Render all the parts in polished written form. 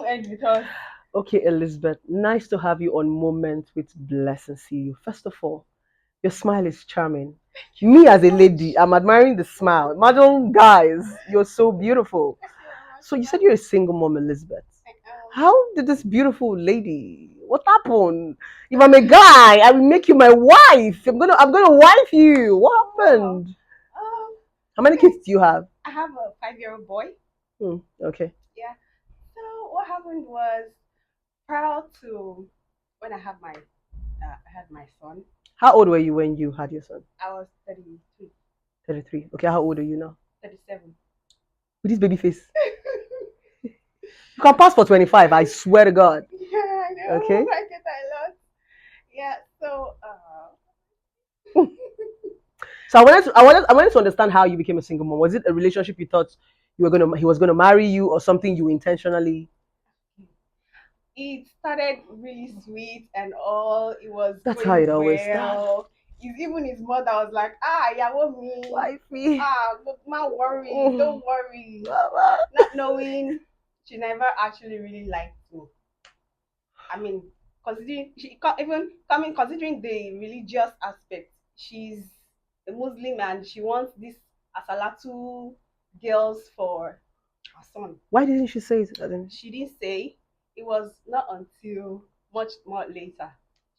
won't end with us. Okay, Elizabeth, nice to have you on Moment with Bless and see you. First of all, your smile is charming. Me as a lady, I'm admiring the smile. Imagine, guys, you're so beautiful. So you said you're a single mom, Elizabeth. How did this beautiful lady? What happened? If I'm a guy, I will make you my wife. I'm gonna wife you. What happened? How many kids do you have? I have a 5-year-old boy. Okay. Yeah. So what happened was prior to when I had my son, How old were you when you had your son? I was 32, 33. Okay, how old are you now? 37. With this baby face. You can pass for 25, I swear to God. Yeah, I know. Okay. I get that a lot. Yeah. So So I wanted to understand how you became a single mom. Was it a relationship you thought he was gonna marry you, or something you intentionally? it started really sweet and all. It was That's how going it always starts. well. Even his mother was like, yeah, what me? Wifey. But not worry, Mm. don't worry. Baba. Not knowing she never actually really liked me. I mean, even coming considering the religious aspect, she's a Muslim and she wants this asalatu girls for her son. Why didn't she say it then? She didn't say. It was not until much more later.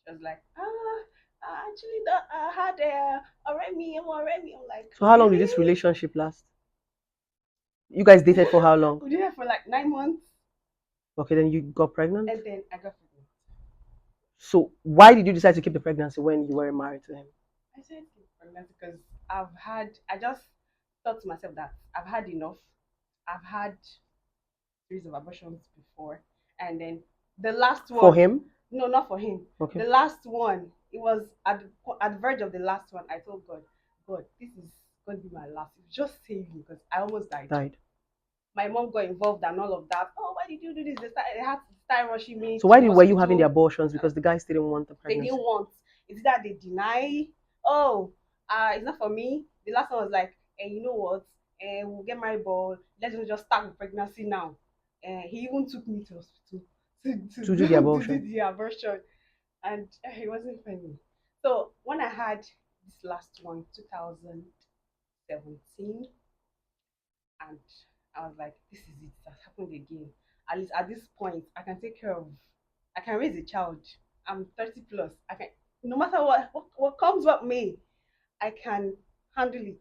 She was like, actually, I had a I'm like, So how long did this really? relationship last? You guys dated for how long? We did it for like 9 months, Okay, then you got pregnant. and then I got pregnant. So why did you decide to keep the pregnancy when you were married to him? I said pregnant because I just thought to myself that I've had enough. I've had series of abortions before, and then the last For one, him? no, not for him. Okay. The last one, it was at the verge of the last one. I told God, God, this is going to be my last. Just save me because I almost died. Died. My mom got involved and all of that. Oh, why did you do this? They had to start rushing me So to why the were you having the hospital. abortions? Because the guys didn't want the They pregnancy. didn't want. It's that they deny. Oh, it's not for me. The last one was like, you know what? We'll get married, but let's just start with pregnancy now. He even took me to hospital To do the to do abortion. the abortion, and it wasn't funny. So when I had this last one, 2017, and I was like, this is it. That's happened again. At least at this point, I can take care of. I can raise a child. I'm 30 plus. I can, no matter what comes what may, I can handle it.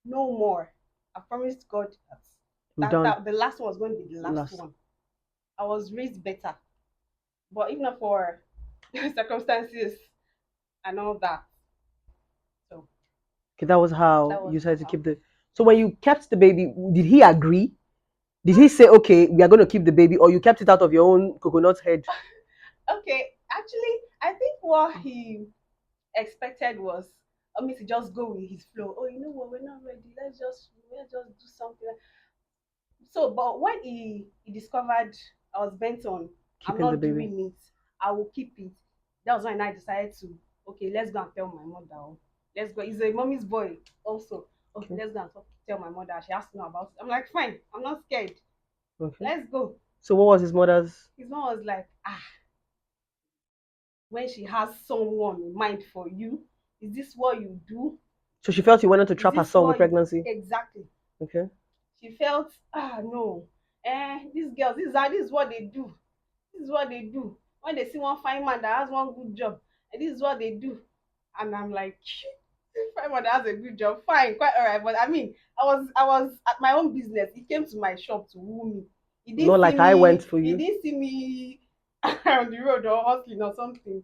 No more. I promised God that I'm done. the last one was going to be the last Last. one. I was raised better, but if not for circumstances and all that, so Okay, that was how that was you decided to how. keep the. So when you kept the baby, did he agree? Did he say, okay, we are going to keep the baby, or you kept it out of your own coconut head? Okay, actually, I think what he expected was me to just go with his flow. Oh, you know what? We're not ready. Let's just do something. So, but when he discovered I was bent on, I'm Keeping the not baby. doing it. I will keep it. That was when I decided to, okay, let's go and tell my mother. Oh. Let's go. He's a mommy's boy also. Okay, Okay. let's go and tell my mother. She has to know about it. I'm like, fine. I'm not scared. Okay. Let's go. So what was his mother's? His mom was like, when she has someone in mind for you, is this what you do? So she felt you wanted to Is trap her this son with what you pregnancy. exactly? Okay. She felt, no, these girls, this is what they do. This is what they do. When they see one fine man that has one good job, and this is what they do. And I'm like, fine man that has a good job, fine, quite alright. But I mean, I was at my own business. He came to my shop to woo me. He Not didn't see like I went me. for He you. didn't see me on the road or hustling or something.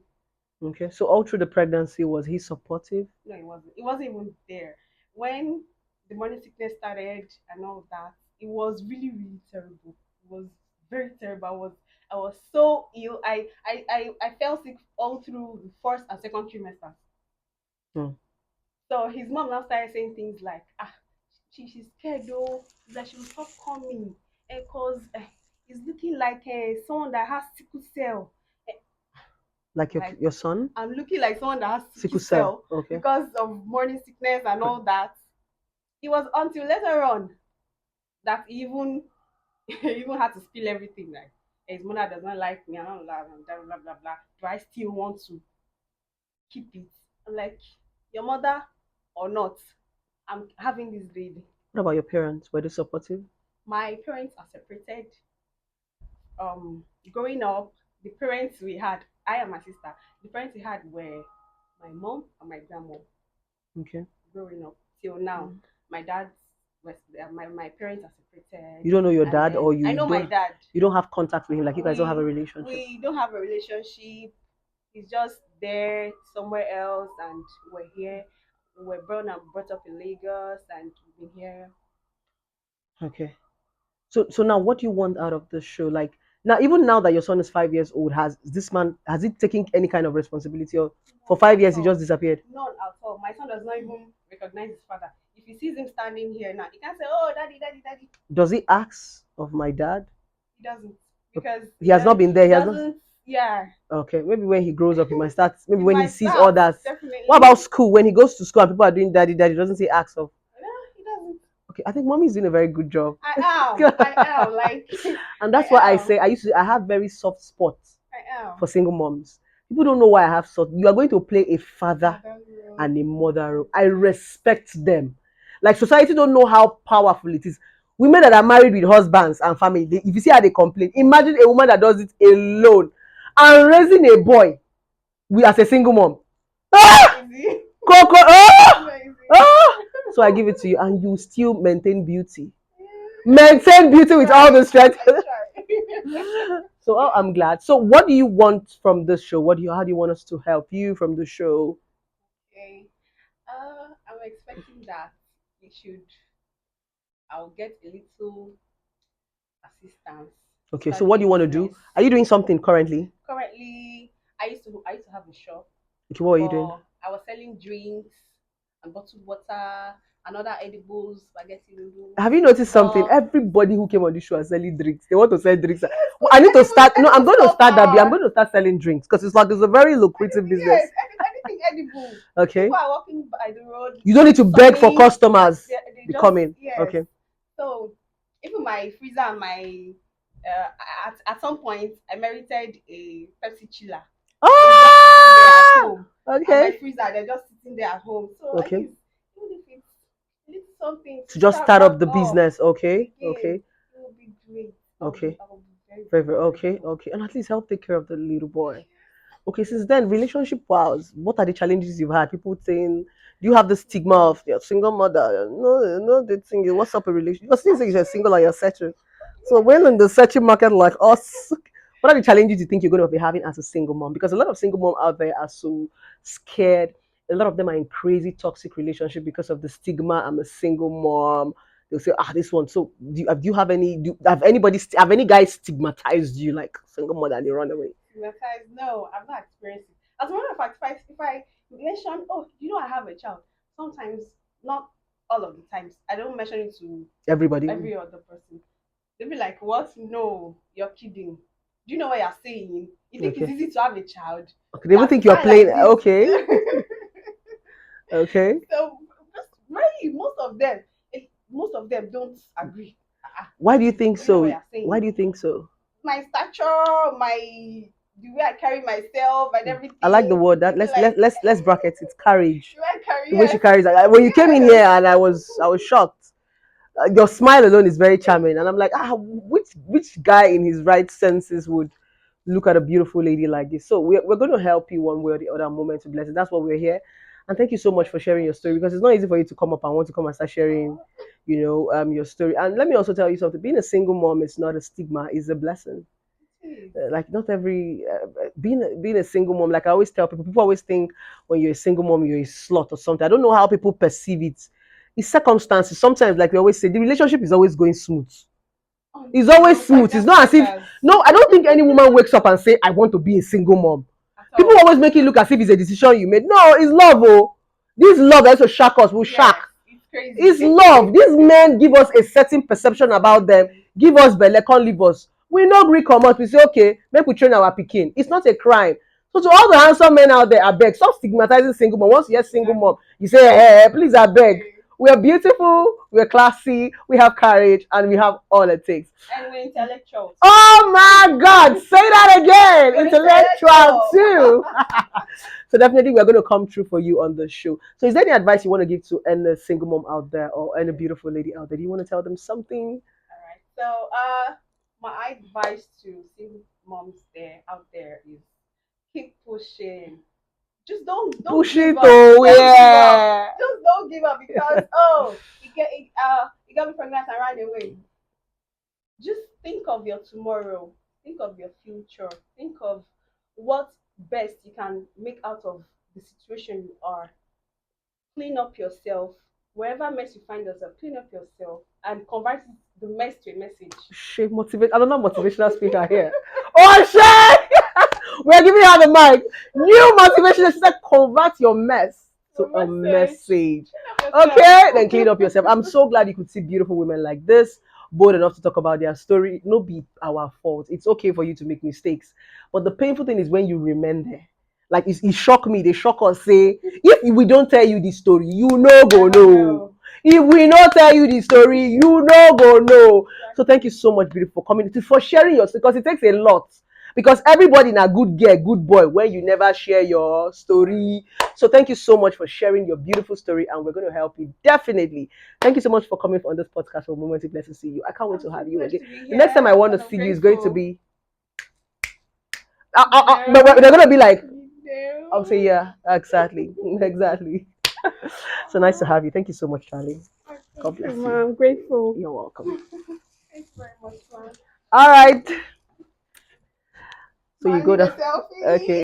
Okay. So all through the pregnancy, was he supportive? No, it wasn't. It wasn't even there. When the morning sickness started and all of that, it was really, really terrible. It was very terrible. I was so ill. I fell sick all through the first and second trimester. Hmm. So his mom now started saying things like, she's scared though, that she will stop coming. Because it's looking like someone that has sickle cell. Eh, Like like your son? I'm looking like someone that has sickle Sickle cell. cell Okay. because of morning sickness and all that. It was until later on that he even he even had to spill everything. Like his mother does not like me, and blah blah blah blah. Do I still want to keep it? I'm like, your mother or not, I'm having this baby. What about your parents? Were they supportive? My parents are separated. Um, Growing up, the parents we had, I and my sister, the parents we had were my mom and my grandma. Okay. Growing up till now, my dad was my parents are separated, You don't know your and dad, or then I know my dad. you don't have contact with him, like you guys don't have a We relationship. we don't have a relationship. He's just there somewhere else, and we're here. We're born and brought up in Lagos, and we've been here. Okay. So now what do you want out of the show? Like now, even now that your son is 5 years old, has he taken any kind of responsibility, or for None five at years he all. just disappeared? None at all. My son does not even recognize his father. If he sees him standing here now, he can't say, "Oh, daddy, daddy, daddy." Does he ask of my dad? He doesn't, because He has not been there. he He has not. doesn't. Yeah, Okay, maybe when he grows up, he might start. Maybe he when he might sees start others. What definitely. about school? When he goes to school and people are doing daddy, daddy, doesn't he ask of? No, he doesn't. Okay, I think mommy is doing a very good job. I am like, And I that's why I am, say I have very soft spots I am. for single moms. People don't know why I have soft. You are going to play a father Father role. and a mother role. I respect them. Like society don't know how powerful it is. Women that are married with husbands and family, if you see how they complain, imagine a woman that does it alone and raising a boy as a single mom. Ah! Easy. Coco, ah! Not easy. Ah! So I give it to you, and you still maintain beauty. Yeah. Maintain beauty with all the strength. I try. So I'm glad. So what do you want from this show? How do you want us to help you from the show? Okay. I'm expecting that we should. I'll get a little assistance to Okay, so start what do a you want to do? business. Are you doing something currently? Currently, I used to have a shop, Okay, what are you doing? but I was selling drinks and bottled water and other edibles, spaghetti noodles, Have you noticed something? stuff. Everybody who came on this show are selling drinks. They want to sell drinks. Yes, Well, but I need to edible start. No, I'm edible going to stuff start that. I'm are going to start selling drinks because it's a very lucrative business. yes, anything edible. Okay. People are walking by the road, You don't need to beg for sunny. customers They to just come in. yes. Okay. So even my freezer and my at some point I merited a Pepsi chiller. Ah. Home. And my Okay. freezer, they're just sitting there at home. So at Okay. least even if it's little something To to just start start back up the off business. Okay. again, Okay. it will be great. Okay. I will be very, Very, very very okay. grateful. Okay. And at least help take care of the little boy. Okay, since then, relationship wows. What are the challenges you've had? People saying, do you have the stigma of your single mother? No, no, the thing is, what's up a relationship? Because things like you're single and you're searching. So when in the searching market like us, what are the challenges you think you're going to be having as a single mom? Because a lot of single mom out there are so scared. A lot of them are in crazy toxic relationship because of the stigma. I'm a single mom. They'll say, this one. So do you have any? Have any guys stigmatized you like single mother and they run away? Stigmatized? No, I've not experienced it. As a matter of fact, if I mention, oh, I have a child, sometimes, not all of the times, I don't mention it to Everybody. every other person. They'll be like, what? No, you're kidding. Do you know what you're saying? You think it's Okay. easy to have a child? Okay. They even That's think you're fine playing. like this. Okay. Okay. So really, most of them don't agree. Why do you think Do you know what so? you're Why saying? do you think so? My stature, the way I carry myself and I like the everything. word that They be let's like, let's let's bracket it. Courage. the way I carry, The way she yes, carries. When you came in yes. here, and I was shocked. Your smile alone is very charming, and I'm like, which guy in his right senses would look at a beautiful lady like this? So we're going to help you one way or the other. Moment to blessing. That's what we're here. And thank you so much for sharing your story, because it's not easy for you to come up and want to come and start sharing, Oh, your story. And let me also tell you something. Being a single mom is not a stigma; it's a blessing. geez. Like not every being a single mom, like I always tell people always think when you're a single mom you're a slut or something. I don't know how people perceive it. It's circumstances. Sometimes, like we always say, the relationship is always going smooth. It's always Until smooth. It's not as if, circumstances no, I don't think any woman wakes up and say I want to be a single mom. at People all. always make it look as if it's a decision you made. No, it's love. Oh, this love that's to shock us will Yes, shock. it's crazy. It's love. These men give us a certain perception about them, give us belle, can't leave us. We no gree come out, we say, okay, make we train our pikin. It's not a crime. So to all the handsome men out there, I beg, stop stigmatizing single mom. Once you hear single mom, you say, hey, please, I beg. We're beautiful, we're classy, we have courage, and we have all it takes. And we're intellectual too. Oh my God, say that again. We're Intellectual intellectual. too. So definitely we're going to come true for you on the show. So is there any advice you want to give to any single mom out there or any beautiful lady out there? Do you want to tell them something? All right. So, my advice to single moms out there is keep pushing. Just don't Push give it up. oh Don't give up. yeah. Just don't give up because oh, you got me pregnant and ran away. Just think of your tomorrow. Think of your future. Think of what best you can make out of the situation you are. Clean up yourself. Wherever mess you find yourself, clean up yourself and convert the mess to a message. She motivate. I don't know motivational speaker here. Oh shit! We're giving her the mic. New motivation. She said, convert your mess to A a message. message. Clean up Okay, yourself. then clean up yourself. I'm so glad you could see beautiful women like this, bold enough to talk about their story. No be our fault. It's okay for you to make mistakes. But the painful thing is when you remain there. Like it shock me. They shock us. Say, if we don't tell you the story, you no go Never know. know. If we not tell you the story, you no go know. So thank you so much, beautiful community, for sharing yours because it takes a lot. Because everybody in a good girl, good boy when you never share your story. So thank you so much for sharing your beautiful story, and we're going to help you definitely. Thank you so much for coming on this podcast. For Moment, blessed to see you. I can't wait I'm to so have you blessed again. to be The next time I here want to and I'm see you is going to grateful. be. No, But they're going to be like, I'll say no. yeah, exactly, exactly. So nice to have you. Thank you so much, Charlie. God Thank you, bless man. you. I'm grateful. You're welcome. Thanks very much, man. All right. So you Man, go need a to. selfie. Okay.